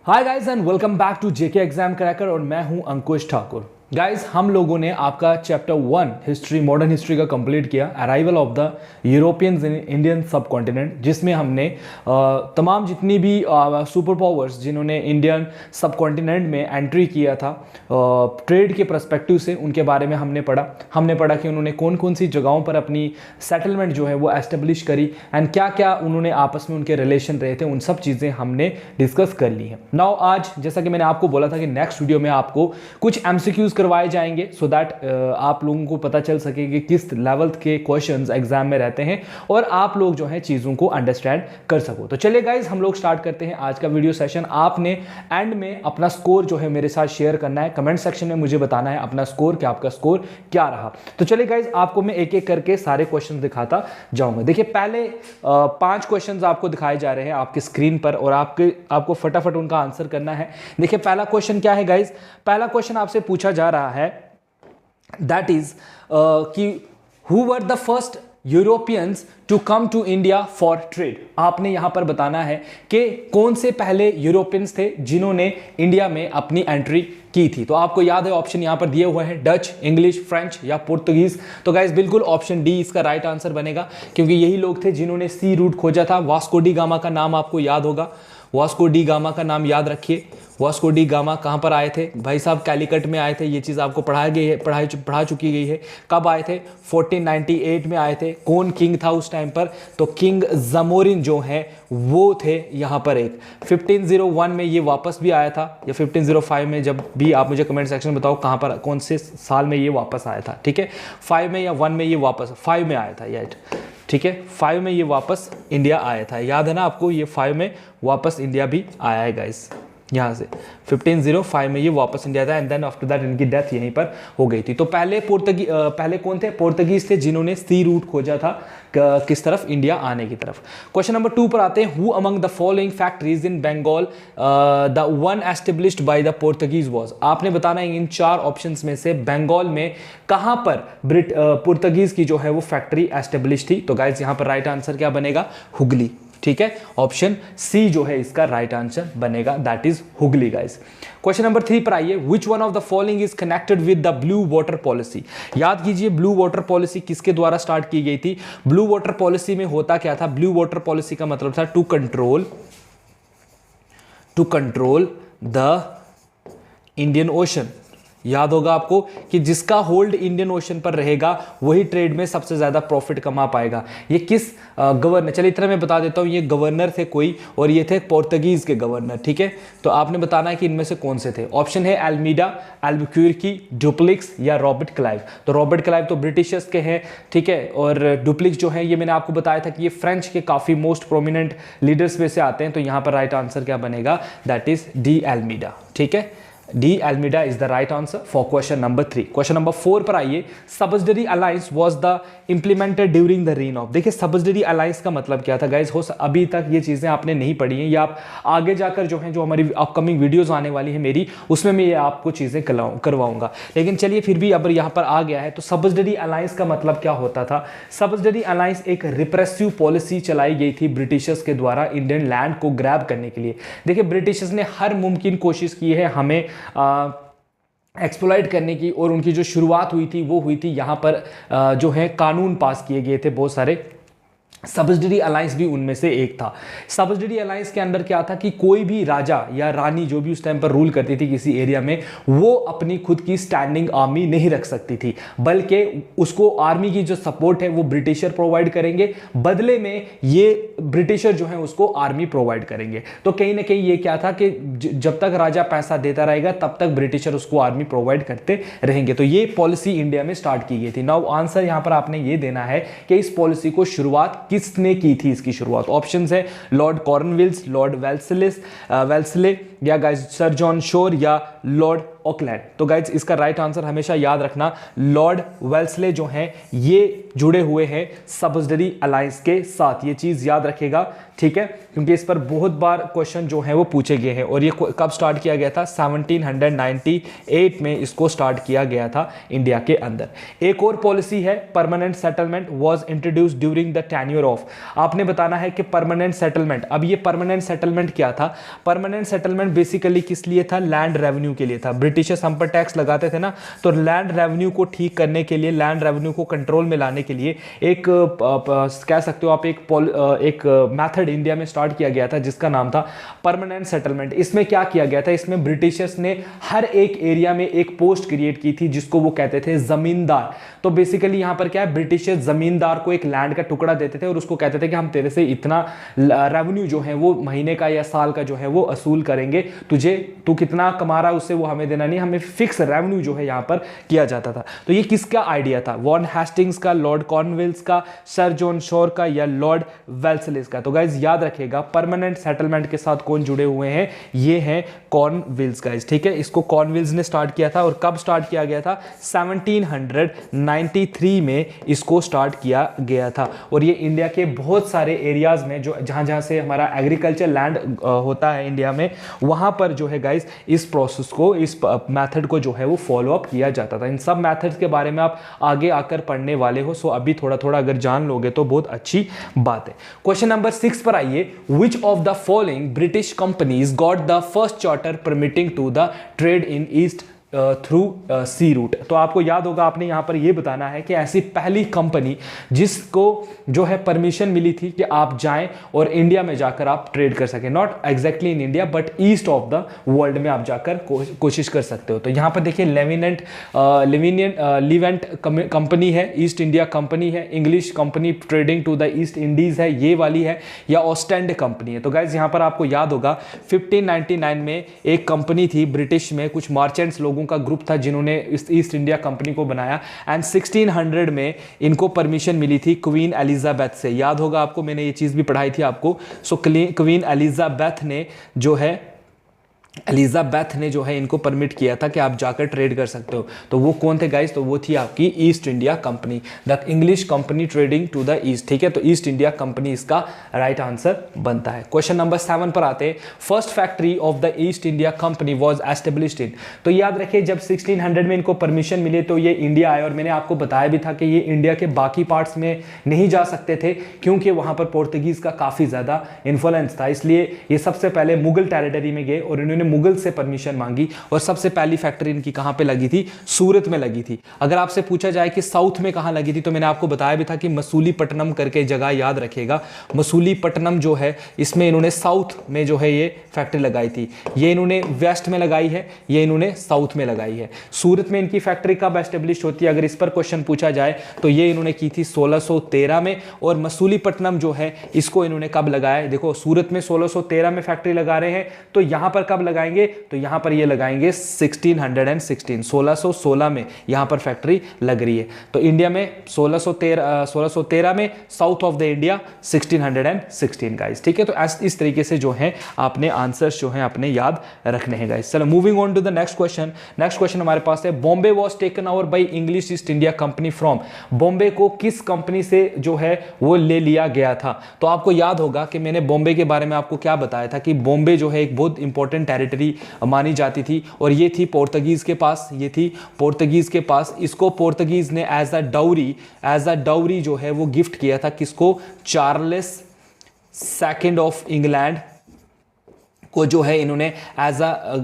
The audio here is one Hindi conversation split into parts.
Hi guys and welcome back to JK exam cracker और मैं हूं अंकुश ठाकुर। गाइस हम लोगों ने आपका चैप्टर 1 हिस्ट्री मॉडर्न हिस्ट्री का कंप्लीट किया, arrival of the Europeans in Indian सब कॉन्टिनेंट, जिसमें हमने तमाम जितनी भी सुपर पावर्स जिन्होंने इंडियन सब कॉन्टिनेंट में एंट्री किया था ट्रेड के पर्सपेक्टिव से, उनके बारे में हमने पढ़ा कि उन्होंने कौन कौन सी जगहों पर अपनी सेटलमेंट जो है वो एस्टेब्लिश करी एंड क्या क्या उन्होंने आपस में उनके रिलेशन रहे थे, उन सब चीज़ें हमने डिस्कस कर ली हैं। नाउ आज जैसा कि मैंने आपको बोला था कि नेक्स्ट वीडियो में आपको कुछ एमसीक्यूज करवाए जाएंगे सो दैट आप लोगों को पता चल सके कि किस लेवल के क्वेश्चंस एग्जाम में रहते हैं और आप लोग जो है चीज़ों को अंडरस्टैंड कर सको। तो चलिए गाइज हम लोग स्टार्ट करते हैं आज का वीडियो सेशन। आपने एंड में अपना स्कोर जो है मेरे साथ शेयर करना है, कमेंट सेक्शन में मुझे बताना है अपना स्कोर, कि आपका स्कोर क्या रहा। तो चलिए गाइज आपको मैं एक एक करके सारे क्वेश्चन दिखाता जाऊंगा। देखिए पहले 5 क्वेश्चन आपको दिखाए जा रहे हैं आपके स्क्रीन पर और आपको फटाफट उनका आंसर करना है। देखिए पहला क्वेश्चन क्या है गाइज, पहला क्वेश्चन आपसे पूछा जा रहा है दैट इज कि who were the first Europeans to come to India for trade. आपने यहां पर बताना है कि कौन से पहले यूरोपियंस थे जिन्होंने इंडिया में अपनी एंट्री की थी। तो आपको याद है ऑप्शन यहां पर दिए हुए हैं, डच, इंग्लिश, फ्रेंच या पुर्तगीज। तो गाइस बिल्कुल ऑप्शन डी इसका राइट आंसर बनेगा, क्योंकि यही लोग थे जिन्होंने सी रूट खोजा था। वास्को डी गामा का नाम आपको याद होगा, वास्को डी गामा का नाम याद रखिए। वास्को डी गामा कहाँ पर आए थे भाई साहब? कैलिकट में आए थे। ये चीज़ आपको पढ़ा चुकी गई है। कब आए थे? 1498 में आए थे। कौन किंग था उस टाइम पर? तो किंग जमोरिन जो है वो थे यहाँ पर। एक 1501 में ये वापस भी आया था या 1505 में, जब भी आप मुझे कमेंट सेक्शन में बताओ कहाँ पर कौन से साल में ये वापस आया था। ठीक है, 5 में या 1 में ये वापस 5 में आया था यार। ठीक है, 5 में ये वापस इंडिया आया था, याद है ना आपको? ये 5 में वापस इंडिया भी आया है गाइस, यहाँ से 1505 में ये वापस इंडिया था एंड देन आफ्टर दैट इनकी डेथ यहीं पर हो गई थी। तो पहले कौन थे? पोर्तुगीज थे जिन्होंने सी रूट खोजा था किस तरफ? इंडिया आने की तरफ। क्वेश्चन नंबर 2 पर आते हैं। Who among the following factories in Bengal the one established by the Portuguese was. आपने बताना है इन 4 ऑप्शंस में से बंगाल में कहां पर पुर्तगीज की जो है वो फैक्ट्री एस्टेब्लिश थी। तो गाइज यहां पर राइट आंसर क्या बनेगा? हुगली। ठीक है, ऑप्शन सी जो है इसका राइट आंसर बनेगा, that is Hooghly guys. Question number 3 पर आइए। विच one of the following is connected with the blue water policy. याद कीजिए ब्लू वाटर पॉलिसी किसके द्वारा स्टार्ट की गई थी? ब्लू वाटर पॉलिसी में होता क्या था? ब्लू वाटर पॉलिसी का मतलब था to control the Indian Ocean. याद होगा आपको कि जिसका होल्ड इंडियन ओशन पर रहेगा वही ट्रेड में सबसे ज्यादा प्रॉफिट कमा पाएगा। ये किस गवर्नर, चलिए इतना मैं बता देता हूं, ये गवर्नर थे कोई और ये थे पोर्तुगीज के गवर्नर। ठीक है, तो आपने बताना है कि इनमें से कौन से थे। ऑप्शन है अल्मीडा, अल्बुक्विर्की, डुप्लिक्स या रॉबर्ट क्लाइव। तो रॉबर्ट क्लाइव तो ब्रिटिशर्स के हैं, ठीक है, और डुप्लिक्स जो है ये मैंने आपको बताया था कि ये फ्रेंच के काफी मोस्ट प्रोमिनेंट लीडर्स में से आते हैं। तो यहां पर राइट आंसर क्या बनेगा? That is de Almeida. ठीक है, de Almeida is the right answer for question number 3। Question number 4 पर आइए। Subsidiary alliance was the implemented during the rain of. देखिए सब्सिडरी अलायंस का मतलब क्या था गाइस? अभी तक ये चीजें आपने नहीं पढ़ी हैं या आप आगे जाकर जो है, जो हमारी अपकमिंग वीडियोस आने वाली है मेरी, उसमें मैं ये आपको चीजें करवाऊंगा। लेकिन चलिए फिर भी अब यहाँ पर आ गया है तो सब्सिडरी अलायंस का मतलब क्या होता था? सब्सिडरी अलायंस एक रिप्रेसिव पॉलिसी चलाई गई थी ब्रिटिशर्स के द्वारा इंडियन लैंड को ग्रैब करने के लिए। देखिए ब्रिटिशर्स ने हर मुमकिन कोशिश की है हमें एक्सप्लॉइट करने की, और उनकी जो शुरुआत हुई थी वो हुई थी यहाँ पर जो है कानून पास किए गए थे बहुत सारे। सब्सिडरी अलायंस भी उनमें से एक था। सब्सिडरी अलायंस के अंदर क्या था कि कोई भी राजा या रानी जो भी उस टाइम पर रूल करती थी किसी एरिया में, वो अपनी खुद की स्टैंडिंग आर्मी नहीं रख सकती थी, बल्कि उसको आर्मी की जो सपोर्ट है वो ब्रिटिशर प्रोवाइड करेंगे, बदले में ये ब्रिटिशर जो है उसको आर्मी प्रोवाइड करेंगे। तो कहीं ना कहीं ये क्या था कि जब तक राजा पैसा देता रहेगा तब तक ब्रिटिशर उसको आर्मी प्रोवाइड करते रहेंगे। तो ये पॉलिसी इंडिया में स्टार्ट की गई थी। नाउ आंसर यहां पर आपने ये देना है कि इस पॉलिसी को शुरुआत किसने की थी? इसकी शुरुआत ऑप्शंस है लॉर्ड कॉर्नवालिस, लॉर्ड वेल्सले या गाइस सर जॉन शोर या लॉर्ड ऑकलैंड। तो गाइस इसका राइट आंसर हमेशा याद रखना, लॉर्ड वेल्सले जो हैं ये जुड़े हुए हैं सब्सिडरी अलायंस के साथ। ये चीज याद रखेगा, ठीक है, क्योंकि इस पर बहुत बार क्वेश्चन जो है वो पूछे गए हैं। और ये कब स्टार्ट किया गया था? 1798 में इसको स्टार्ट किया गया था इंडिया के अंदर। एक और पॉलिसी है permanent settlement was introduced during the tenure of. आपने बताना है कि परमानेंट सेटलमेंट, अब ये परमानेंट सेटलमेंट क्या था? परमानेंट सेटलमेंट बेसिकली किस लिए था, लैंड रेवेन्यू के लिए था। ब्रिटिशर्स हम पर टैक्स लगाते थे ना, तो लैंड रेवेन्यू को ठीक करने के लिए, लैंड रेवेन्यू को कंट्रोल में लाने के लिए एक कह सकते हो आप एक मेथड इंडिया में स्टार्ट किया गया था जिसका नाम था परमानेंट सेटलमेंट। इसमें क्या किया गया था, इसमें ब्रिटिशर्स ने हर एक एरिया में एक पोस्ट क्रिएट की थी जिसको वो कहते थे जमींदार। तो बेसिकली यहां पर क्या है, ब्रिटिशर्स जमींदार को एक लैंड का टुकड़ा देते थे और उसको कहते थे कि हम तेरे से इतना रेवेन्यू जो है वो महीने का या साल का जो है वो असूल करेंगे, तू कितना कमा रहा है उससे वो हमें देना नहीं, हमें फिक्स रेवेन्यू जो है यहां पर किया जाता था। तो ये किसका आइडिया था, वॉन हेस्टिंग्स का, लॉर्ड कॉर्नवेलिस का, सर जॉन शोर का या लॉर्ड वेल्सलेस का। तो गाइज याद रखिएगा परमानेंट सेटलमेंट के साथ कौन जुड़े हुए हैं, ये हैं कॉर्नवेलिस गाइज, ठीक है। इसको कॉर्नवेलिस ने स्टार्ट किया था और कब स्टार्ट किया गया था, 1793 में इसको स्टार्ट किया गया था। और ये इंडिया के बहुत सारे एरियाज में जो जहां से हमारा एग्रीकल्चर लैंड होता है इंडिया में, वहां पर जो है गाइज इस प्रोसेस को, इस मेथड को जो है वो फॉलो अप किया जाता था। इन सब मेथड्स के बारे में आप आगे आकर पढ़ने वाले हो, सो अभी थोड़ा थोड़ा अगर जान लोगे तो बहुत अच्छी बात है। क्वेश्चन नंबर 6 पर आइए, which of the following British companies got the first charter permitting to the trade in east through sea route. तो आपको याद होगा, आपने यहां पर यह बताना है कि ऐसी पहली कंपनी जिसको जो है परमिशन मिली थी कि आप जाएं और इंडिया में जाकर आप ट्रेड कर सकें, not exactly in India but east of the world में आप जाकर कोशिश कर सकते हो। तो यहां पर देखिए लिवेंट कंपनी है, ईस्ट इंडिया कंपनी है, English company trading to the East Indies है, ये वाली है, या ऑस्टेंड कंपनी है। तो गाइज यहां पर आपको याद होगा 1599 में एक कंपनी थी ब्रिटिश में, कुछ मार्चेंट्स लोगों का ग्रुप था जिन्होंने इस ईस्ट इंडिया कंपनी को बनाया, एंड 1600 में इनको परमिशन मिली थी क्वीन एलिजाबेथ से। याद होगा आपको, मैंने ये चीज भी पढ़ाई थी आपको। सो क्वीन एलिजाबेथ ने जो है इनको परमिट किया था कि आप जाकर ट्रेड कर सकते हो। तो वो कौन थे गाइस, तो वो थी आपकी East India company, the English company trading to the East, ठीक है। तो ईस्ट इंडिया कंपनी इसका राइट आंसर बनता है। क्वेश्चन नंबर 7 पर आते हैं, first factory of the East India company was established in. तो याद रखिए जब 1600 में इनको परमिशन मिले तो ये इंडिया आए, और मैंने आपको बताया भी था कि ये इंडिया के बाकी पार्ट्स में नहीं जा सकते थे क्योंकि वहां पर पोर्तुगीज का काफी ज्यादा इन्फ्लुएंस था। इसलिए ये सबसे पहले मुगल टेरिटरी में गए और इन्होंने मुगल से परमिशन मांगी, और सबसे पहली फैक्ट्री इनकी कहां पे लगी थी, सूरत में लगी थी। अगर आपसे पूछा जाए कि साउथ में कहां लगी थी, तो मैंने आपको बताया भी था कि मसूलीपट्टनम करके जगह याद रखिएगा, मसूलीपट्टनम जो है इसमें इन्होंने साउथ में जो है ये फैक्ट्री लगाई थी। ये इन्होंने वेस्ट में लगाई है, ये इन्होंने साउथ में लगाई है। सूरत में इनकी फैक्ट्री कब एस्टेब्लिश होती है, अगर इस पर क्वेश्चन पूछा जाए तो ये इन्होंने की थी 1613 में, और मसूलीपट्टनम जो है इसको इन्होंने कब लगाया, देखो सूरत में 1613 में फैक्ट्री लगा रहे हैं, तो यहां पर कब लगाएंगे, तो यहां पर ये लगाएंगे 1616 में यहां पर फैक्ट्री लग रही है। तो इंडिया में 1613 में, south of the India 1616 guys, ठीक है। तो इस तरीके से जो है आपने आंसर्स जो है अपने याद रखने हैं गाइस। चलो moving on to the next question. Next question हमारे पास है, Bombay was taken over by English East India company from. Bombay को किस कंपनी से जो है वो ले लिया गया था। तो आपको याद होगा कि मैंने बॉम्बे के बारे में आपको क्या बताया था कि बॉम्बे जो है एक बहुत इंपॉर्टेंट टेरिटरी मानी जाती थी, और ये थी पोर्तुगीज के पास, ये थी पोर्तुगीज के पास। इसको पोर्तुगीज ने एज अ डाउरी जो है वो गिफ्ट किया था, किसको, चार्ल्स सेकंड ऑफ इंग्लैंड को जो है इन्होंने एज अ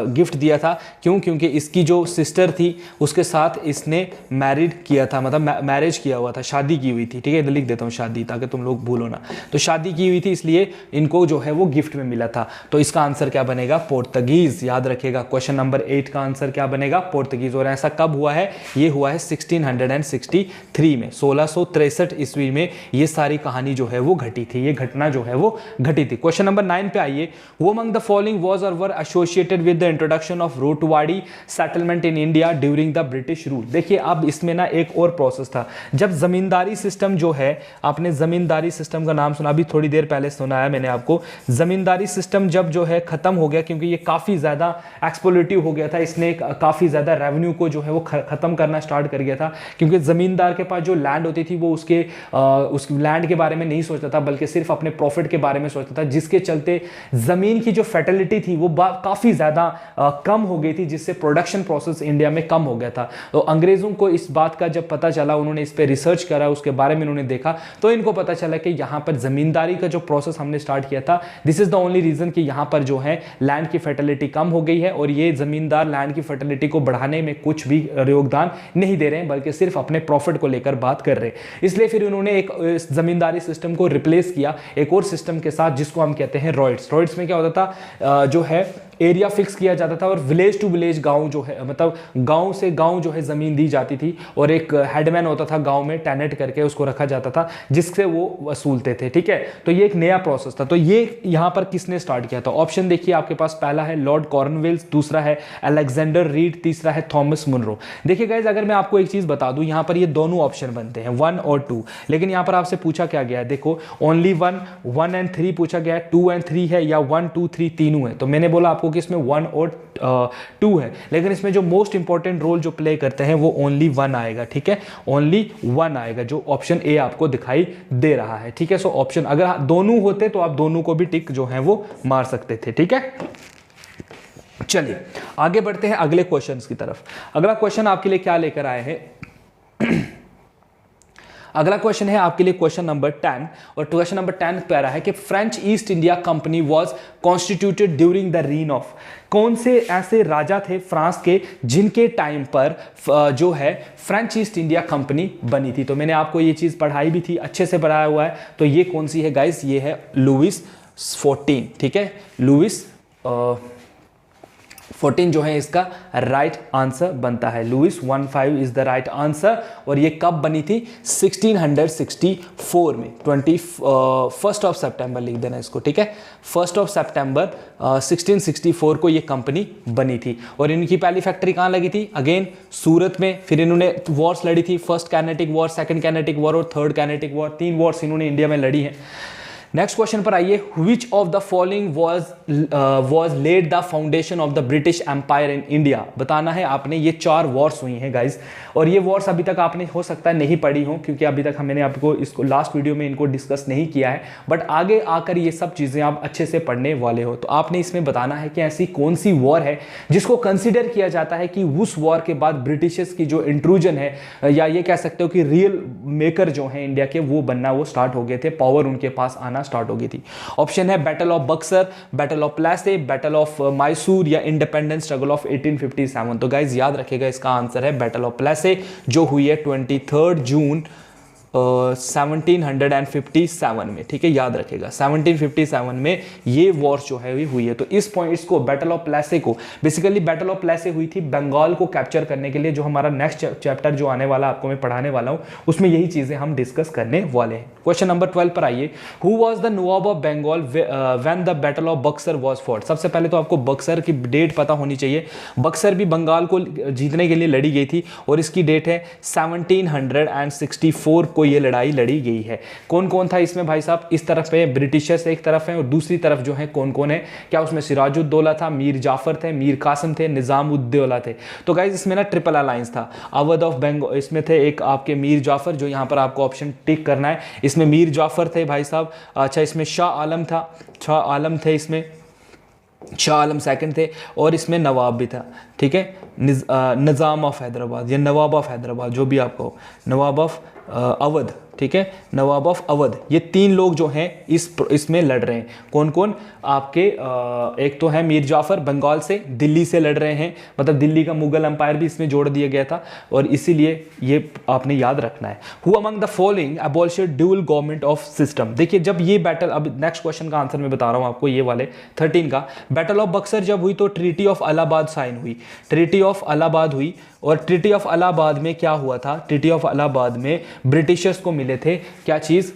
गिफ्ट दिया था। क्यों, क्योंकि इसकी जो सिस्टर थी उसके साथ इसने मैरिड किया था, मतलब मैरिज किया हुआ था, शादी की हुई थी, ठीक है। इधर लिख देता हूँ शादी, ताकि तुम लोग भूलो ना। तो शादी की हुई थी, इसलिए इनको जो है वो गिफ्ट में मिला था। तो इसका आंसर क्या बनेगा, पोर्तुगीज। याद रखिएगा क्वेश्चन नंबर 8 का आंसर क्या बनेगा, पोर्तुगीज। और ऐसा कब हुआ है, ये हुआ है 1663 में, 1663 ईस्वी में ये सारी कहानी जो है वो घटी थी, ये घटना जो है वो घटी थी। क्वेश्चन नंबर 9 पे आइए, Who among the following was or were associated with the introduction of Rotwadi settlement in India during the British rule? देखिए अब इसमें ना एक और प्रोसेस था, जब जमींदारी सिस्टम जो है, आपने जमींदारी सिस्टम का नाम सुना, अभी थोड़ी देर पहले सुनाया मैंने आपको। जमींदारी सिस्टम जब जो है खत्म हो गया, क्योंकि ये काफी ज्यादा एक्सप्लोरेटिव हो गया था, इसने काफी ज्यादा रेवेन्यू को जो है वो खत्म करना स्टार्ट कर गया था। क्योंकि जमींदार के पास जो लैंड होती थी वो उस लैंड के बारे में नहीं सोचता था, बल्कि सिर्फ अपने प्रॉफिट के बारे में सोचता था, जिसके चलते जमीन ज़मीन की जो फर्टिलिटी थी वो काफ़ी ज़्यादा कम हो गई थी, जिससे प्रोडक्शन प्रोसेस इंडिया में कम हो गया था। तो अंग्रेज़ों को इस बात का जब पता चला, उन्होंने इस पर रिसर्च करा, उसके बारे में उन्होंने देखा, तो इनको पता चला कि यहाँ पर ज़मींदारी का जो प्रोसेस हमने स्टार्ट किया था, this is the only reason कि यहाँ पर जो है लैंड की फर्टिलिटी कम हो गई है, और ये ज़मींदार लैंड की फर्टिलिटी को बढ़ाने में कुछ भी योगदान नहीं दे रहे हैं, बल्कि सिर्फ अपने प्रॉफिट को लेकर बात कर रहे हैं। इसलिए फिर उन्होंने एक ज़मींदारी सिस्टम को रिप्लेस किया एक और सिस्टम के साथ, जिसको हम कहते हैं रॉयड्स। रॉयड्स में क्या होता था, जो है एरिया फिक्स किया जाता था, और विलेज टू विलेज गांव जो है, मतलब गांव से गांव जो है ज़मीन दी जाती थी, और एक हेडमैन होता था गांव में, टेनेट करके उसको रखा जाता था, जिससे वो वसूलते थे। ठीक है, तो ये एक नया प्रोसेस था। तो ये यहाँ पर किसने स्टार्ट किया था? ऑप्शन देखिए आपके पास, पहला है लॉर्ड कॉर्नवेलिस, दूसरा है अलेक्जेंडर रीड, तीसरा है थॉमस मुनरो। देखिए गाइज, अगर मैं आपको एक चीज़ बता दूं, यहाँ पर ये दोनों ऑप्शन बनते हैं 1 और 2, लेकिन यहाँ पर आपसे पूछा क्या गया है, देखो ओनली 1 एंड 3 पूछा गया है, 2 एंड 3 है, या 1 2 3 तीनों है। तो मैंने बोला आपको कि इसमें 1 और 2 है, लेकिन इसमें जो मोस्ट इंपॉर्टेंट रोल जो प्ले करते हैं वो ओनली 1 आएगा। ठीक है, ओनली 1 आएगा, जो ऑप्शन ए आपको दिखाई दे रहा है। ठीक है, सो ऑप्शन अगर दोनों होते तो आप दोनों को भी टिक जो है वो मार सकते थे। ठीक है, चलिए आगे बढ़ते हैं अगले क्वेश्चंस की तरफ। अगला क्वेश्चन आपके लिए क्या लेकर आए हैं? अगला क्वेश्चन है आपके लिए क्वेश्चन नंबर 10, और क्वेश्चन नंबर 10 कह रहा है कि French East India company was constituted during the reign of. कौन से ऐसे राजा थे फ्रांस के जिनके टाइम पर जो है फ्रेंच ईस्ट इंडिया कंपनी बनी थी? तो मैंने आपको ये चीज़ पढ़ाई भी थी, अच्छे से पढ़ाया हुआ है। तो ये कौन सी है गाइस? ये है लुइस 14। ठीक है, लुइस 14 जो है इसका राइट आंसर बनता है। Louis 15 is the right answer. और ये कब बनी थी? 1664 में, 21 ऑफ सितंबर लिख देना इसको। ठीक है, 1 ऑफ सितंबर 1664 को ये कंपनी बनी थी। और इनकी पहली फैक्ट्री कहाँ लगी थी? अगेन सूरत में। फिर इन्होंने वॉर्स लड़ी थी, first Carnatic war, second Carnatic war और थर्ड कैनेटिक वॉर। 3 वॉर्स इन्होंने इंडिया में लड़ी हैं। नेक्स्ट क्वेश्चन पर आइए। Which of the following was laid the foundation of the British empire in India? बताना है आपने। ये 4 वॉर्स हुई हैं गाइज, और ये वॉर्स अभी तक आपने हो सकता है नहीं पढ़ी हो, क्योंकि अभी तक मैंने आपको इसको लास्ट वीडियो में इनको डिस्कस नहीं किया है, बट आगे आकर ये सब चीज़ें आप अच्छे से पढ़ने वाले हो। तो आपने इसमें बताना है कि ऐसी कौन सी वॉर है जिसको कंसिडर किया जाता है कि उस वॉर के बाद ब्रिटिशर्स की जो इंट्रूजन है, या ये कह सकते हो कि रियल मेकर जो है इंडिया के, वो बनना वो स्टार्ट हो गए थे, पावर उनके पास आना स्टार्ट हो गई थी। ऑप्शन है battle of Buxar, battle of Plassey, battle of Mysore, या इंडिपेंडेंस स्ट्रगल ऑफ 1857। तो गाइज याद रखिएगा, इसका आंसर है बैटल ऑफ प्लासी, जो हुई है 23 जून 1757 में। ठीक है, याद रखेगा 1757 में ये वॉर जो है हुई है। तो इस पॉइंट इसको बैटल ऑफ प्लासी को, बेसिकली बैटल ऑफ प्लासी हुई थी बंगाल को कैप्चर करने के लिए। जो हमारा नेक्स्ट चैप्टर जो आने वाला आपको मैं पढ़ाने वाला हूं, उसमें यही चीजें हम डिस्कस करने वाले हैं। क्वेश्चन नंबर 12 पर आइए। Who was the nawab of Bengal when the battle of Buxar was fought? सबसे पहले तो आपको बक्सर की डेट पता होनी चाहिए। बक्सर भी बंगाल को जीतने के लिए लड़ी गई थी, और इसकी डेट है 1764 को ये लड़ाई लड़ी गई है। कौन कौन था इसमें भाई साहब? इस तरफ पे ब्रिटिशर्स एक तरफ है, और दूसरी तरफ जो है कौन कौन है? क्या उसमें सिराजुद्दौला था, मीर जाफर थे, मीर कासिम थे, निजामुद्दौला थे। तो गाइज इसमें ना ट्रिपल अलायंस था। अवध ऑफ बंगाल इसमें थे, एक आपके मीर जाफर, जो यहाँ पर आपको ऑप्शन टिक करना है। इसमें मीर जाफर थे भाई साहब। अच्छा, इसमें शाह आलम था, शाह आलम थे, इसमें शाह आलम सेकंड थे, और इसमें नवाब भी था। ठीक है, निज़ाम ऑफ हैदराबाद या नवाब ऑफ हैदराबाद, जो भी आपको, नवाब ऑफ अवध। ठीक है, नवाब ऑफ अवध। ये 3 लोग जो हैं इसमें लड़ रहे हैं। कौन कौन? आपके एक तो है मीर जाफर बंगाल से, दिल्ली से लड़ रहे हैं, मतलब दिल्ली का मुगल एम्पायर भी इसमें जोड़ दिया गया था, और इसीलिए ये आपने याद रखना है। Who among the following abolished dual government of system? देखिए जब ये बैटल, अब नेक्स्ट क्वेश्चन का आंसर मैं बता रहा हूं आपको, ये वाले 13 का। बैटल ऑफ बक्सर जब हुई तो ट्रीटी ऑफ इलाहाबाद साइन हुई, ट्रीटी ऑफ इलाहाबाद हुई। और ट्रीटी ऑफ इलाहाबाद में क्या हुआ था? ट्रीटी ऑफ इलाहाबाद में ब्रिटिशर्स को मिले थे क्या चीज?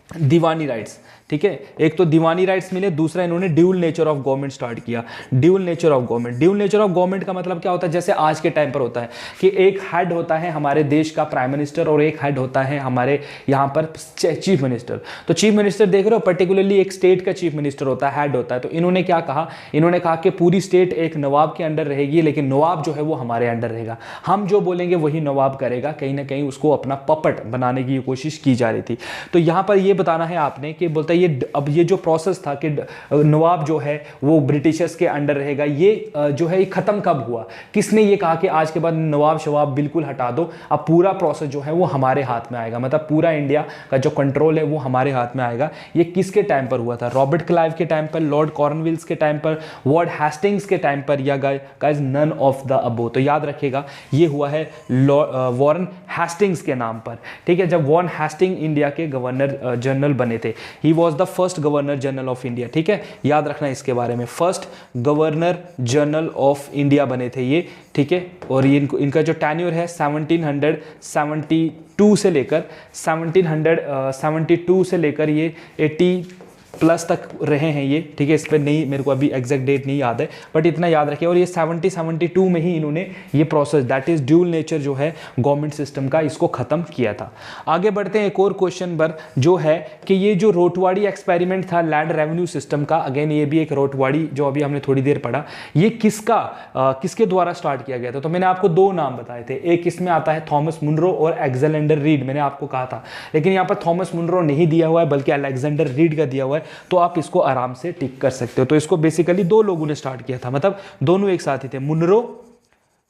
दीवानी राइट्स। ठीक है, एक तो दीवानी राइट्स मिले, दूसरा इन्होंने dual nature of government start किया। Dual nature of government, dual nature of government का मतलब क्या होता है? जैसे आज के टाइम पर होता है कि एक हेड होता है हमारे देश का प्राइम मिनिस्टर, और एक हेड होता है हमारे यहाँ पर चीफ मिनिस्टर। तो चीफ मिनिस्टर देख रहे हो, पर्टिकुलरली एक स्टेट का चीफ मिनिस्टर होता है, हेड होता है। तो इन्होंने क्या कहा? इन्होंने कहा कि पूरी स्टेट एक नवाब के अंडर रहेगी, लेकिन नवाब जो है वो हमारे अंडर रहेगा, हम जो बोलेंगे वही नवाब करेगा। कहीं ना कहीं उसको अपना पपट बनाने की कोशिश की जा रही थी। तो यहाँ पर ये बताना है आपने कि बोलता है ये अब ये जो प्रोसेस था कि नवाब जो है वो ब्रिटिशर्स के अंडर रहेगा, ये जो है ये खत्म कब हुआ, किसने ये कहा कि आज के बाद नवाब शवाब बिल्कुल हटा दो, अब पूरा प्रोसेस जो है वो हमारे हाथ में आएगा, मतलब पूरा इंडिया का जो कंट्रोल है वो हमारे हाथ में आएगा। ये किसके टाइम पर हुआ था? रॉबर्ट क्लाइव के टाइम पर, लॉर्ड कॉर्नवालिस के टाइम पर, वॉर्ड हेस्टिंग्स के टाइम पर, या guys none of the above? तो याद रखिएगा ये हुआ है वॉरेन हेस्टिंग्स के नाम पर, ठीक है, जब वॉरेन हेस्टिंग इंडिया के गवर्नर जनरल बने थे। He was the first governor general of India, ठीक है, याद रखना इसके बारे में, first governor general of India बने थे ये, ठीक है। और ये इनका जो टेन्योर है 1772 से लेकर 1772 से लेकर ये 80 प्लस तक रहे हैं ये, ठीक है। इस पर नहीं, मेरे को अभी एग्जैक्ट डेट नहीं याद है, बट इतना याद रखिए। और ये 72 में ही इन्होंने ये process, that is dual nature जो है गवर्नमेंट सिस्टम का, इसको खत्म किया था। आगे बढ़ते हैं एक और क्वेश्चन पर, जो है कि ये जो रोटवाड़ी एक्सपेरिमेंट था लैंड रेवेन्यू सिस्टम का, अगेन ये भी एक रोटवाड़ी जो अभी हमने थोड़ी देर पढ़ा, ये किसके द्वारा स्टार्ट किया गया था? तो मैंने आपको दो नाम बताए थे, एक इसमें आता है थॉमस मुनरो और अलेक्जेंडर रीड, मैंने आपको कहा था, लेकिन यहाँ पर थॉमस मुनरो नहीं दिया हुआ है बल्कि अलेक्जेंडर रीड का दिया हुआ है, तो आप इसको आराम से टिक कर सकते हो। तो इसको बेसिकली दो लोगों ने स्टार्ट किया था, मतलब दोनों एक साथ ही थे, Munro,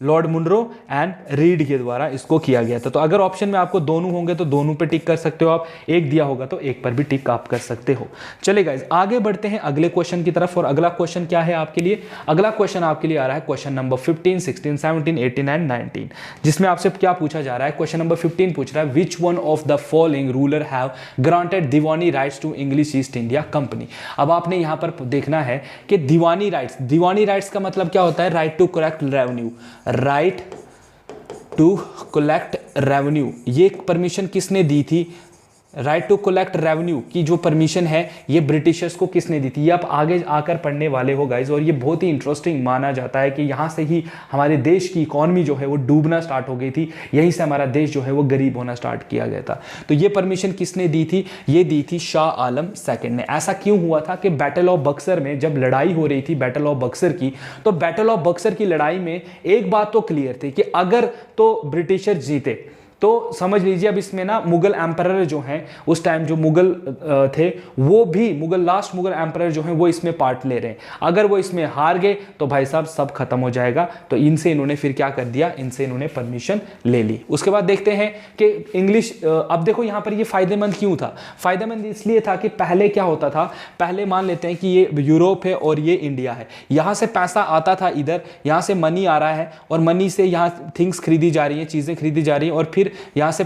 Lord Munro and Read के द्वारा इसको किया गया था। तो अगर ऑप्शन में आपको दोनों होंगे तो दोनों पे टिक कर सकते हो आप, एक दिया होगा तो एक पर भी टिक आप कर सकते हो। चलिए गाइस आगे बढ़ते हैं अगले क्वेश्चन की तरफ। और अगला क्वेश्चन क्या है आपके लिए? अगला क्वेश्चन आपके लिए आ रहा है क्वेश्चन नंबर 15, 16, 17, 18 एंड 19, जिसमें आपसे क्या पूछा जा रहा है? क्वेश्चन नंबर 15 पूछ रहा है, which one of the following ruler have granted diwani rights to English East India company? अब आपने यहां पर देखना है कि दीवानी राइट्स का मतलब क्या होता है? Right to collect revenue, right to collect revenue, ये परमिशन किसने दी थी? राइट टू कलेक्ट रेवेन्यू की जो परमिशन है ये ब्रिटिशर्स को किसने दी थी? ये आप आगे आकर पढ़ने वाले हो गाइज, और ये बहुत ही इंटरेस्टिंग माना जाता है कि यहाँ से ही हमारे देश की इकॉनमी जो है वो डूबना स्टार्ट हो गई थी, यहीं से हमारा देश जो है वो गरीब होना स्टार्ट किया गया था। तो ये परमिशन किसने दी थी? ये दी थी शाह आलम सेकंड ने। ऐसा क्यों हुआ था कि बैटल ऑफ बक्सर में जब लड़ाई हो रही थी बैटल ऑफ बक्सर की, तो बैटल ऑफ बक्सर की लड़ाई में एक बात तो क्लियर थी कि अगर तो ब्रिटिशर जीते तो समझ लीजिए अब इसमें ना मुगल एम्परर जो हैं उस टाइम जो मुगल थे वो भी लास्ट मुगल एम्परर जो हैं वो इसमें पार्ट ले रहे हैं। अगर वो इसमें हार गए तो भाई साहब सब खत्म हो जाएगा। तो इनसे इन्होंने फिर क्या कर दिया? इनसे इन्होंने परमिशन ले ली। उसके बाद देखते हैं कि इंग्लिश, अब देखो यहां पर ये फायदेमंद क्यों था? फायदेमंद इसलिए था कि पहले क्या होता था, पहले मान लेते हैं कि ये यूरोप है और ये इंडिया है, यहां से पैसा आता था इधर, यहां से मनी आ रहा है और मनी से यहां थिंग्स खरीदी जा रही हैं, चीजें खरीदी जा रही हैं और फिर यहां से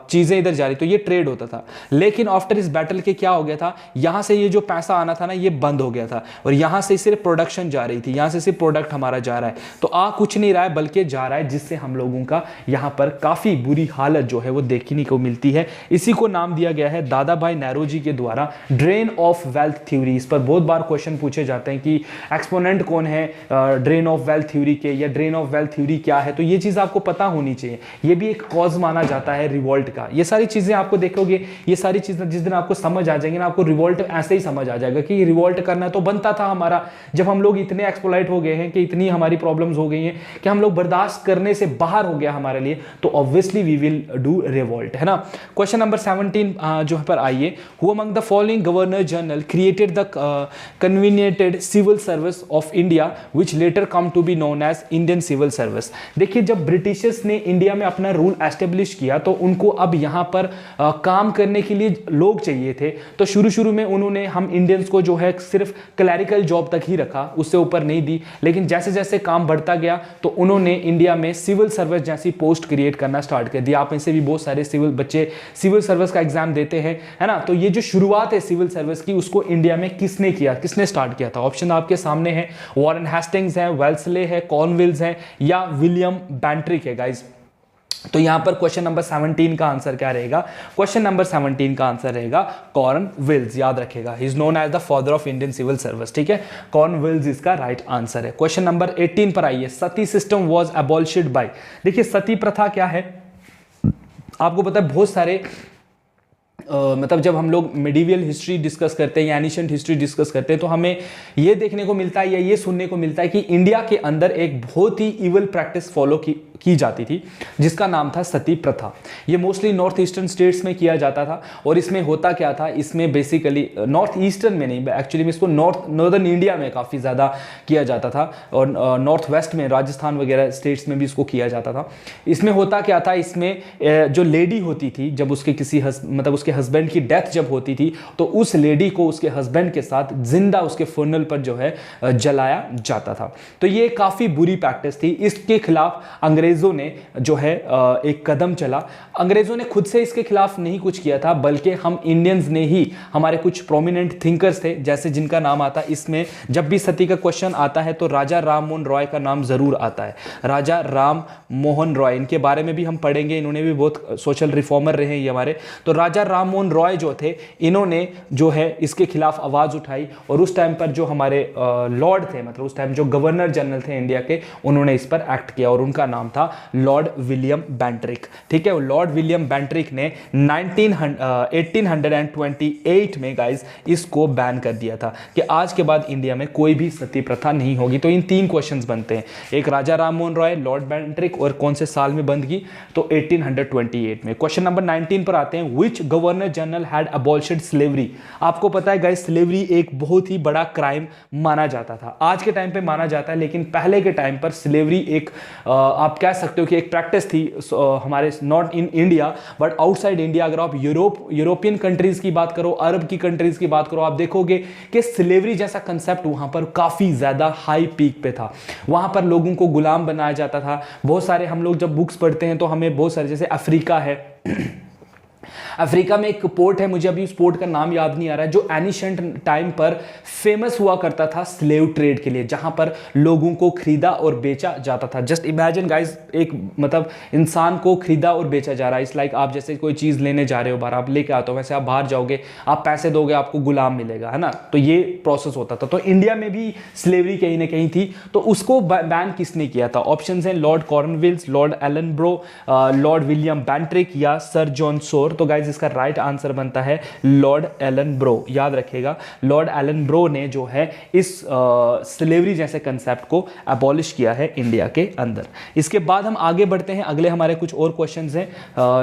चीजें इधर जा रही, तो ये ट्रेड होता था। लेकिन आफ्टर इस बैटल के क्या हो गया था, यहां से ये जो पैसा आना था ना ये बंद हो गया था और यहां से सिर्फ प्रोडक्शन जा रही थी, यहां से सिर्फ प्रोडक्ट हमारा जा रहा है। तो आ कुछ नहीं रहा है बल्कि जा रहा है, जिससे हम लोगों का यहां पर काफी बुरी हालत जो है वो देखने को मिलती है। इसी को नाम दिया गया है दादा भाई नेहरू के द्वारा ड्रेन ऑफ वेल्थ थ्योरी। इस पर बहुत बार क्वेश्चन पूछे जाते हैं कि एक्सपोनेंट कौन है ड्रेन ऑफ वेल्थ थ्योरी के, या ड्रेन ऑफ वेल्थ थ्योरी क्या है। तो ये चीज आपको पता होनी चाहिए। ये भी एक कॉज माना जाता है रिवोल्ट का। ये सारी चीजें आपको देखोगे, ये सारी चीजें जिस दिन आपको समझ आ जाएंगी ना, आपको रिवोल्ट ऐसे ही समझ आ जाएगा कि रिवोल्ट करना तो बनता था हमारा। जब हम लोग इतने एक्सप्लॉइट हो गए हैं कि इतनी हमारी प्रॉब्लम्स हो गई हैं कि हम लोग बर्दाश्त करने से बाहर हो गया हमारे लिए, तो obviously we will do revolt, है ना। क्वेश्चन नंबर 17 जो पर आइए, who among the following governor general created the covenanted civil service of India which later came to be known as Indian civil service. देखिए जब ब्रिटिशर्स ने इंडिया में अपना रूल एस्टेब्लिश किया तो उनको अब यहां पर काम करने के लिए लोग चाहिए थे। तो शुरू में उन्होंने हम इंडियंस को जो है सिर्फ क्लैरिकल जॉब तक ही रखा, उससे ऊपर नहीं दी। लेकिन जैसे जैसे काम बढ़ता गया तो उन्होंने इंडिया में सिविल सर्विस जैसी पोस्ट क्रिएट करना स्टार्ट कर दिया। आप में से भी बहुत सारे बच्चे सिविल सर्विस का एग्जाम देते हैं, है ना। तो ये जो शुरुआत है सिविल सर्विस की, उसको इंडिया में किसने किया, किसने स्टार्ट किया था? ऑप्शन आपके सामने है, वॉरेन हेस्टिंग्स है, वेल्सले है, कॉर्नवालिस है, या विलियम बेंट्रिक है गाइज। तो यहां पर क्वेश्चन नंबर 17 का आंसर क्या रहेगा? क्वेश्चन नंबर 17 का आंसर रहेगा कॉर्नवालिस। याद रखेगा, he is known as the father of Indian civil service, ठीक है। कॉर्नवालिस इसका राइट आंसर है। क्वेश्चन नंबर 18 पर आइए, sati system was abolished by. देखिए सती प्रथा क्या है, आपको पता है बहुत सारे मतलब जब हम लोग मिडिवियल हिस्ट्री डिस्कस करते हैं या एनिशेंट हिस्ट्री डिस्कस करते हैं तो हमें ये देखने को मिलता है या ये सुनने को मिलता है कि इंडिया के अंदर एक बहुत ही इवल प्रैक्टिस फॉलो की जाती थी जिसका नाम था सती प्रथा। ये मोस्टली नॉर्थ ईस्टर्न स्टेट्स में किया जाता था और इसमें होता क्या था, इसमें बेसिकली नॉर्थ ईस्टर्न में नहीं, एक्चुअली में इसको नॉर्दर्न इंडिया में काफ़ी ज़्यादा किया जाता था और नॉर्थ वेस्ट में राजस्थान वगैरह स्टेट्स में भी इसको किया जाता था। इसमें होता क्या था, इसमें जो लेडी होती थी जब उसके किसी मतलब उसके हस्बैंड की डेथ जब होती थी तो उस लेडी को उसके हस्बैंड के साथ जिंदा उसके फर्नल पर जो है जलाया जाता था। तो ये काफ़ी बुरी प्रैक्टिस थी। इसके खिलाफ अंग्रेज़ों ने जो है एक कदम चला। अंग्रेज़ों ने खुद से इसके खिलाफ नहीं कुछ किया था, बल्कि हम इंडियंस ने ही, हमारे कुछ प्रोमिनेंट थिंकर्स थे जैसे जिनका नाम आता है, इसमें जब भी सती का क्वेश्चन आता है तो राजा राम मोहन रॉय का नाम ज़रूर आता है। राजा राम मोहन रॉय, इनके बारे में भी हम पढ़ेंगे, इन्होंने भी बहुत सोशल रिफॉर्मर रहे ये हमारे। तो राजा राम मोहन रॉय जो थे, इन्होंने जो है इसके खिलाफ आवाज़ उठाई और उस टाइम पर जो हमारे लॉर्ड थे, मतलब उस टाइम जो गवर्नर जनरल थे इंडिया के, उन्होंने इस पर एक्ट किया और उनका नाम था लॉर्ड विलियम बेंट्रिक। ठीक है, लॉर्ड विलियम बेंट्रिक ने 1828 में गाइस इसको बैन कर दिया था कि आज के बाद इंडिया में कोई भी सती प्रथा नहीं होगी। तो इन 3 क्वेश्चंस बनते हैं, एक राजा राम मोहन रॉय, लॉर्ड बेंट्रिक और कौन से साल में बंद की, तो 1828 में। क्वेश्चन नंबर 19 पर आते हैं, which governor general had abolished slavery. आपको पता है गाइस स्लेवरी एक बहुत ही बड़ा क्राइम माना जाता था, आज के टाइम पे माना जाता है, लेकिन पहले के टाइम पर स्लेवरी एक आप कह सकते हो कि एक प्रैक्टिस थी हमारे not in India but outside India. अगर आप यूरोपियन कंट्रीज की बात करो, अरब की कंट्रीज की बात करो, आप देखोगे कि स्लेवरी जैसा कंसेप्ट वहां पर काफी ज्यादा हाई पीक पे था। वहां पर लोगों को गुलाम बनाया जाता था। बहुत सारे हम लोग जब बुक्स पढ़ते हैं तो हमें बहुत सारे, जैसे अफ्रीका है, अफ्रीका में एक पोर्ट है, मुझे अभी उस पोर्ट का नाम याद नहीं आ रहा है, जो एनिशेंट टाइम पर फेमस हुआ करता था स्लेव ट्रेड के लिए, जहां पर लोगों को खरीदा और बेचा जाता था। जस्ट इमेजिन गाइस, एक मतलब इंसान को खरीदा और बेचा जा रहा है। इट्स लाइक आप जैसे कोई चीज़ लेने जा रहे हो बाहर, आप लेके आते हो, वैसे आप बाहर जाओगे, आप पैसे दोगे, आपको गुलाम मिलेगा, है ना। तो ये प्रोसेस होता था। तो इंडिया में भी स्लेवरी कहीं ना कहीं थी। तो उसको बैन किसने किया था? ऑप्शन हैं lord Cornwallis, lord Ellenborough, lord William Bentinck या सर जॉन सोर। तो गाइस इसका राइट आंसर बनता है लॉर्ड एलन ब्रो। याद रखिएगा, लॉर्ड एलन ब्रो ने जो है इस स्लेवरी जैसे कंसेप्ट को अबॉलिश किया है इंडिया के अंदर। इसके बाद हम आगे बढ़ते हैं, अगले हमारे कुछ और क्वेश्चंस हैं,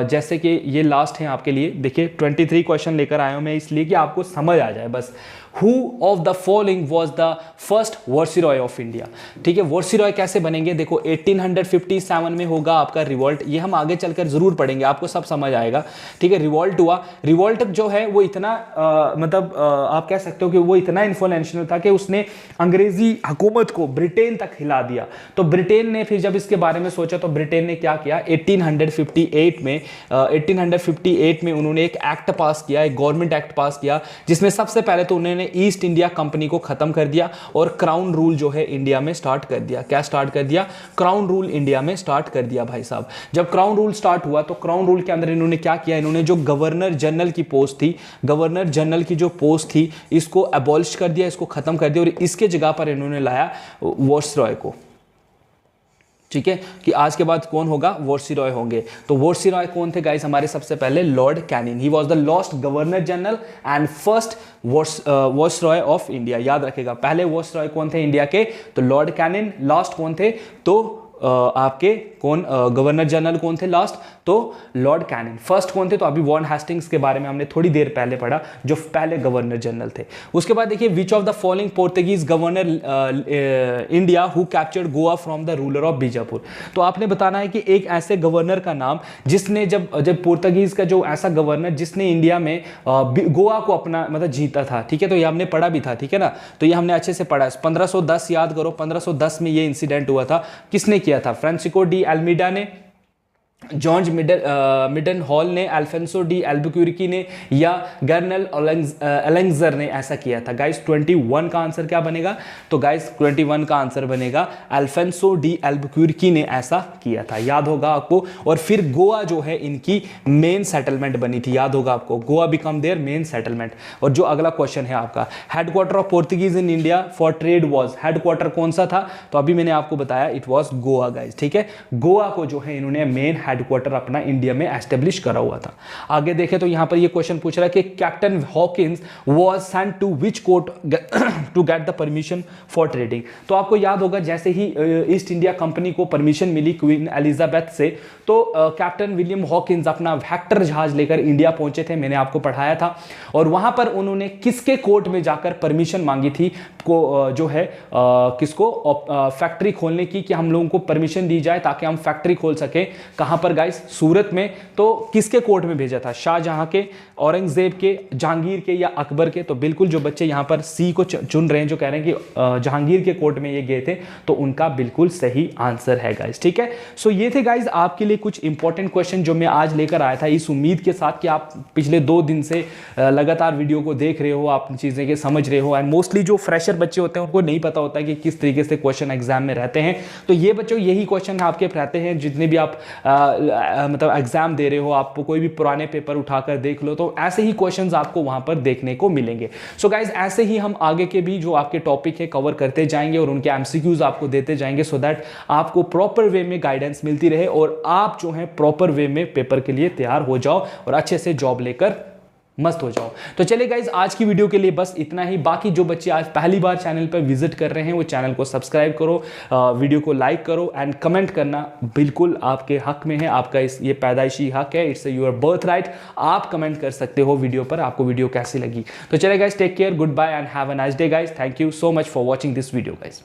जैसे कि ये लास्ट हैं आपके लिए। देखिए 23 क्वेश्चन लेकर आया हूं मैं, इसलिए कि आपको समझ आ जाए बस। Who of the following was the first viceroy of India? ठीक है, वायसरॉय कैसे बनेंगे? देखो 1857 में होगा आपका रिवॉल्ट, ये हम आगे चलकर जरूर पढ़ेंगे, आपको सब समझ आएगा। ठीक है, रिवॉल्ट हुआ। रिवॉल्ट जो है वो इतना मतलब आप कह सकते हो कि वो इतना इन्फ्लुएंशियल था कि उसने अंग्रेजी हुकूमत को ब्रिटेन तक हिला दिया। तो ब्रिटेन ने फिर जब इसके बारे में सोचा तो ब्रिटेन ने क्या किया, 1858 में उन्होंने एक एक्ट पास किया, एक गवर्नमेंट एक्ट पास किया, जिसमें सबसे पहले तो उन्होंने ईस्ट इंडिया कंपनी को खत्म कर दिया और क्राउन रूल जो है इंडिया में स्टार्ट कर दिया। क्या स्टार्ट कर दिया? क्राउन रूल इंडिया में स्टार्ट कर दिया भाई साहब। जब क्राउन रूल स्टार्ट हुआ तो क्राउन रूल के अंदर इन्होंने क्या किया, इन्होंने जो गवर्नर जनरल की पोस्ट थी, गवर्नर जनरल की जो पोस्ट थी, इसको अबॉलिश कर दिया, इसको खत्म कर दिया और इसके जगह पर इन्होंने लाया वायसरॉय को। ठीक है, कि आज के बाद कौन होगा? वायसरॉय होंगे। तो वायसरॉय कौन थे गाइस? हमारे सबसे पहले Lord Canning. He was the last governor general and first viceroy of India. याद रखेगा, पहले वायसरॉय कौन थे इंडिया के? तो लॉर्ड कैनिंग। लास्ट कौन थे? तो आपके कौन गवर्नर जनरल कौन थे लास्ट? तो लॉर्ड कैनिंग। फर्स्ट कौन थे? तो अभी वॉन हेस्टिंग्स के बारे में हमने थोड़ी देर पहले पढ़ा, जो पहले गवर्नर जनरल थे। उसके बाद देखिए, विच of the following Portuguese governor India who captured Goa from the ruler of Bijapur. तो आपने बताना है कि एक ऐसे गवर्नर का नाम जिसने जब पोर्तुगीज का जो ऐसा गवर्नर जिसने इंडिया में गोवा को अपना मतलब जीता था। ठीक है, तो ये हमने पढ़ा भी था, ठीक है ना, तो ये हमने अच्छे से पढ़ा। 1510 याद करो, 1510 में ये इंसिडेंट हुआ था। किसने किया था? फ्रांसिस्को डी अल्मीडा ने, जॉर्ज मिडन हॉल ने, अल्फोंसो डी एल्बुक्यूर्की ने या गर्नल एलेंजर ने ऐसा किया था। गाइस 21 का आंसर क्या बनेगा? तो गाइस 21 का आंसर बनेगा अल्फोंसो डी एल्बुक्यूर्की ने ऐसा किया था। याद होगा आपको। और फिर गोवा जो है इनकी मेन सेटलमेंट बनी थी। याद होगा आपको, Goa become their main settlement. और जो अगला क्वेश्चन है आपका, headquarter of Portuguese in India for trade was, headquarter कौन सा था? तो अभी मैंने आपको बताया, इट वाज गोवा गाइस। ठीक है, गोवा को जो है इन्होंने मेन हेडक्वार्टर अपना इंडिया में एस्टेब्लिश करा हुआ था। आगे देखें तो यहाँ पर ये क्वेश्चन पूछ रहा है कि captain Hawkins was sent to which court to get the permission for trading. तो आपको याद होगा जैसे ही ईस्ट इंडिया कंपनी को परमिशन मिली क्वीन एलिजाबेथ से, तो कैप्टन विलियम हॉकिंस अपना वेक्टर जहाज लेकर इंडिया पहुंचे थे, मैंने आपको पढ़ाया था। और वहां पर उन्होंने किसके कोर्ट में जाकर परमिशन मांगी थी को जो है किसको फैक्ट्री खोलने की, कि हम लोगों को परमिशन दी जाए ताकि हम फैक्ट्री खोल सके। कहां पर गाइस? सूरत में। तो किसके कोर्ट में भेजा था? शाहजहां के, औरंगजेब के, जहांगीर के या अकबर के? तो बिल्कुल जो बच्चे यहां पर सी को चुन रहे हैं, जो कह रहे हैं कि जहांगीर के कोर्ट में ये गए थे, तो उनका बिल्कुल सही आंसर है गाइस। ठीक है, सो ये थे गाइस आपके लिए कुछ इंपॉर्टेंट क्वेश्चन जो मैं आज लेकर आया था, इस उम्मीद के साथ कि आप पिछले 2 दिन से लगातार वीडियो को देख रहे हो, आप चीजें के समझ रहे हो। एंड मोस्टली जो फ्रेशर बच्चे होते हैं उनको नहीं पता होता है कि किस तरीके से क्वेश्चन एग्जाम में रहते हैं। तो ये बच्चों यही क्वेश्चन आपके रहते हैं जितने भी आप मतलब एग्जाम दे रहे हो, आप कोई भी पुराने पेपर उठाकर देख लो, तो ऐसे ही क्वेश्चंस आपको वहां पर देखने को मिलेंगे। सो गाइज ऐसे ही हम आगे के भी जो आपके टॉपिक है कवर करते जाएंगे और उनके एमसीक्यूज आपको देते जाएंगे, सो दैट आपको प्रॉपर वे में गाइडेंस मिलती रहे और आप जो है प्रॉपर वे में पेपर के लिए तैयार हो जाओ और अच्छे से जॉब लेकर मस्त हो जाओ। तो चलिए गाइज आज की वीडियो के लिए बस इतना ही। बाकी जो बच्चे आज पहली बार चैनल पर विजिट कर रहे हैं वो चैनल को सब्सक्राइब करो, वीडियो को लाइक करो एंड कमेंट करना बिल्कुल आपके हक में है, आपका ये पैदाइशी हक है, इट्स योर बर्थ राइट। आप कमेंट कर सकते हो वीडियो पर आपको वीडियो कैसी लगी। तो चलिए guys take care, good bye and have a nice day guys. Thank you so much for watching this video guys.